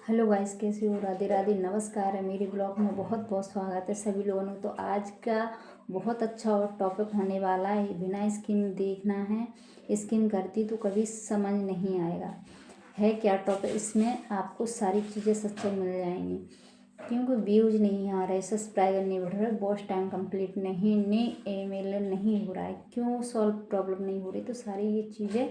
Hello guys, कैसे हो? राधे राधे, नमस्कार है। मेरे ब्लॉग में बहुत बहुत स्वागत है सभी लोगों को। तो आज का बहुत अच्छा और टॉपिक होने वाला है, बिना स्किन देखना है। स्किन करती तो कभी समझ नहीं आएगा है क्या टॉपिक। इसमें आपको सारी चीज़ें सच्चाई मिल जाएंगी, क्योंकि व्यूज नहीं आ रहे, सब्सक्राइबर नहीं बढ़ रहे, वॉच टाइम कंप्लीट नहीं, ईमेल नहीं हो रहा है, क्यों सॉल्व प्रॉब्लम नहीं हो रही, तो सारी ये चीज़ें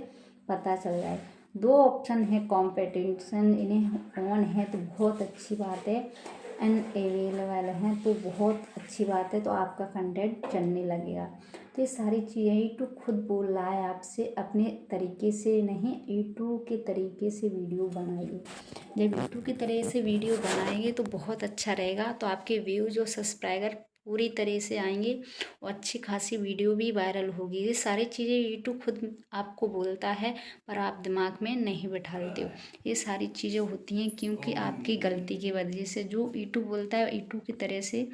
पता चल जाए। दो ऑप्शन है कॉम्पिटिशन, इन्हें ऑन है तो बहुत अच्छी बात है, अनअवेलेबल है तो बहुत अच्छी बात है, तो आपका कंटेंट चलने लगेगा। तो ये सारी चीज़ें यूट्यूब खुद बोल रहा है आपसे, अपने तरीके से नहीं, यूट्यूब के तरीके से वीडियो बनाइए। जब यूट्यूब की तरह से वीडियो बनाएंगे तो बहुत अच्छा रहेगा, तो आपके व्यूज और सब्सक्राइबर पूरी तरह से आएंगे और अच्छी खासी वीडियो भी वायरल होगी। ये सारी चीज़ें यूट्यूब खुद आपको बोलता है, पर आप दिमाग में नहीं बैठाते हो। ये सारी चीज़ें होती हैं क्योंकि आपकी गलती की वजह से। जो यूट्यूब बोलता है यूट्यूब की तरह से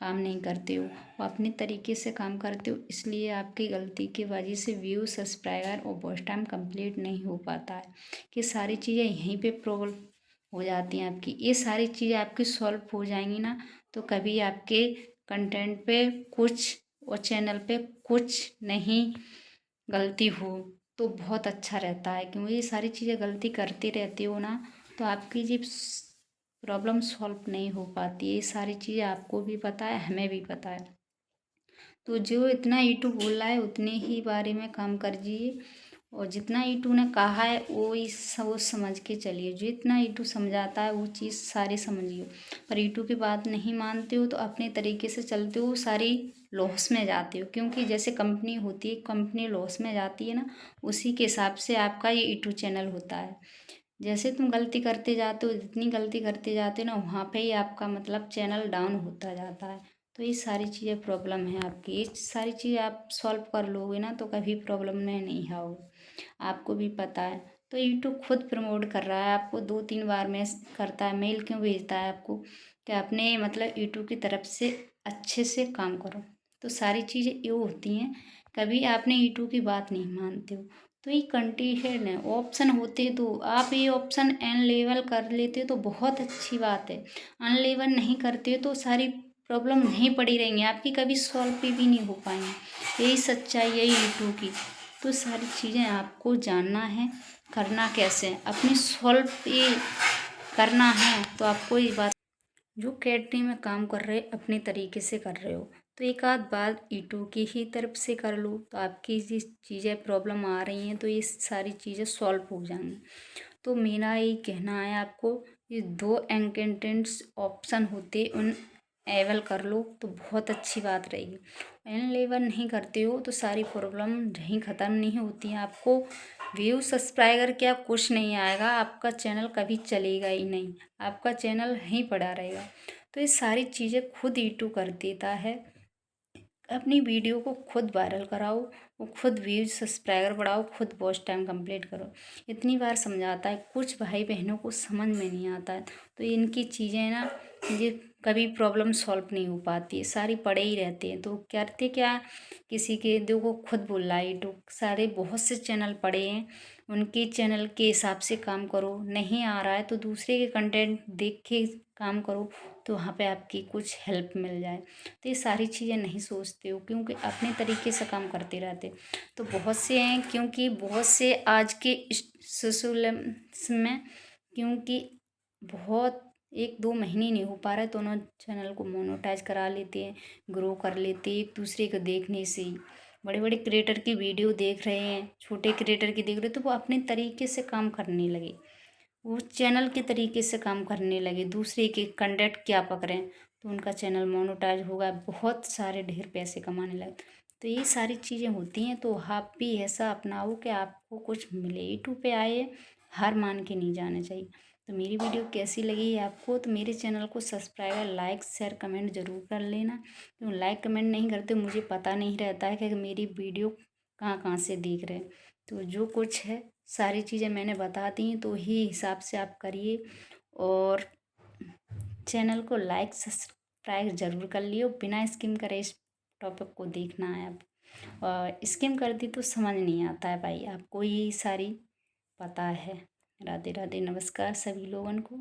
काम नहीं करते हो, वो अपने तरीके से काम करते हो, इसलिए आपकी गलती की वजह से व्यू, सब्सक्राइबर और वॉच टाइम कंप्लीट नहीं हो पाता है। कि सारी चीज़ें यहीं पे प्रॉब्लम हो जाती हैं आपकी। ये सारी चीज़ें आपकी सॉल्व हो जाएंगी ना, तो कभी आपके कंटेंट पे कुछ और चैनल पे कुछ नहीं गलती हो तो बहुत अच्छा रहता है। क्योंकि ये सारी चीज़ें गलती करते रहते हो ना, तो आपकी जब प्रॉब्लम सॉल्व नहीं हो पाती है। ये सारी चीज़ें आपको भी पता है, हमें भी पता है। तो जो इतना यूट्यूब बोल रहा है उतने ही बारे में काम करिए, और जितना यूट्यूब ने कहा है वो वो समझ के चलिए। जितना यूट्यूब समझाता है वो चीज़ सारी समझिए, पर यूट्यूब की बात नहीं मानते हो तो अपने तरीके से चलते हो, सारी लॉस में जाते हो। क्योंकि जैसे कंपनी होती है, कंपनी लॉस में जाती है ना, उसी के हिसाब से आपका ये यूट्यूब चैनल होता है। जैसे तुम गलती करते जाते हो, जितनी गलती करते जाते हो ना, वहाँ पे ही आपका मतलब चैनल डाउन होता जाता है। तो ये सारी चीज़ें प्रॉब्लम है आपकी। ये सारी चीज़ें आप सॉल्व कर लोगे ना तो कभी प्रॉब्लम में नहीं आओगे, आपको भी पता है। तो यूट्यूब खुद प्रमोट कर रहा है आपको, 2-3 बार मैसेज करता है, मेल क्यों भेजता है आपको कि अपने मतलब यूट्यूब की तरफ से अच्छे से काम करो। तो सारी चीज़ें ये होती हैं, कभी आपने यूट्यूब की बात नहीं मानते हो। तो ये कंडीशन है, ऑप्शन होते तो आप ये ऑप्शन अनलेबल कर लेते तो बहुत अच्छी बात है। अनलेबल नहीं करते तो सारी प्रॉब्लम नहीं पड़ी रहेंगी आपकी, कभी सॉल्व भी नहीं हो पाएंगी। यही सच्चाई है यूट्यूब की। तो सारी चीज़ें आपको जानना है, करना कैसे है, अपनी सॉल्व ये करना है। तो आपको ये बात, जो कैटरी में काम कर रहे अपने तरीके से कर रहे हो, तो एक आध बात यूट्यूब की ही तरफ से कर लो, तो आपकी जिस चीज़ें प्रॉब्लम आ रही हैं तो ये सारी चीज़ें सॉल्व हो जाएंगी। तो मेरा ये कहना है आपको, ये दो एंकेटेंट्स ऑप्शन होते उन एवल कर लो तो बहुत अच्छी बात रहेगी। एन लेवल नहीं करते हो तो सारी प्रॉब्लम नहीं, ख़त्म नहीं होती हैं। आपको व्यू सब्सक्राइबर क्या कुछ नहीं आएगा, आपका चैनल कभी चलेगा ही नहीं, आपका चैनल यहीं पड़ा रहेगा। तो ये सारी चीज़ें खुद यूट्यूब कर देता है। अपनी वीडियो को खुद वायरल कराओ, वो खुद व्यूज सब्सक्राइबर बढ़ाओ, खुद वॉच टाइम कंप्लीट करो। इतनी बार समझाता है, कुछ भाई बहनों को समझ में नहीं आता है, तो इनकी चीज़ें ना, ये कभी प्रॉब्लम सॉल्व नहीं हो पाती है, सारी पड़े ही रहते हैं। तो करते क्या, किसी के देखो खुद बोल रहा है यूट्यूब, सारे बहुत से चैनल पड़े हैं, उनके चैनल के हिसाब से काम करो। नहीं आ रहा है तो दूसरे के कंटेंट देख के काम करो, तो वहाँ पे आपकी कुछ हेल्प मिल जाए। तो ये सारी चीज़ें नहीं सोचते हो, क्योंकि अपने तरीके से काम करते रहते। तो बहुत से हैं, क्योंकि बहुत से आज के सोशल में, क्योंकि बहुत 1-2 महीने नहीं हो पा रहा है तो उन्होंने चैनल को मोनेटाइज करा लेते हैं, ग्रो कर लेते हैं एक दूसरे को देखने से ही। बड़े बड़े क्रिएटर की वीडियो देख रहे हैं, छोटे क्रिएटर की देख रहे हैं, तो वो अपने तरीके से काम करने लगे, वो चैनल के तरीके से काम करने लगे, दूसरे के कंटेंट क्या पकड़ें, तो उनका चैनल मोनेटाइज होगा, बहुत सारे ढेर पैसे कमाने लगे। तो ये सारी चीज़ें होती हैं, तो आप भी ऐसा अपनाओ कि आपको कुछ मिले। यूट्यूब पे आए, हार मान के नहीं जाना चाहिए। तो मेरी वीडियो कैसी लगी है आपको, तो मेरे चैनल को सब्सक्राइब, लाइक, शेयर, कमेंट ज़रूर कर लेना। तो लाइक कमेंट नहीं करते मुझे पता नहीं रहता है कि मेरी वीडियो कहाँ कहाँ से देख रहे हैं। तो जो कुछ है सारी चीज़ें मैंने बता दी हैं, तो ही हिसाब से आप करिए, और चैनल को लाइक सब्सक्राइब ज़रूर कर लियो। बिना स्किम करे इस टॉपिक को देखना है आप, और स्किम करती तो समझ नहीं आता है भाई, आपको ये सारी पता है। राधे राधे, नमस्कार सभी लोगों को।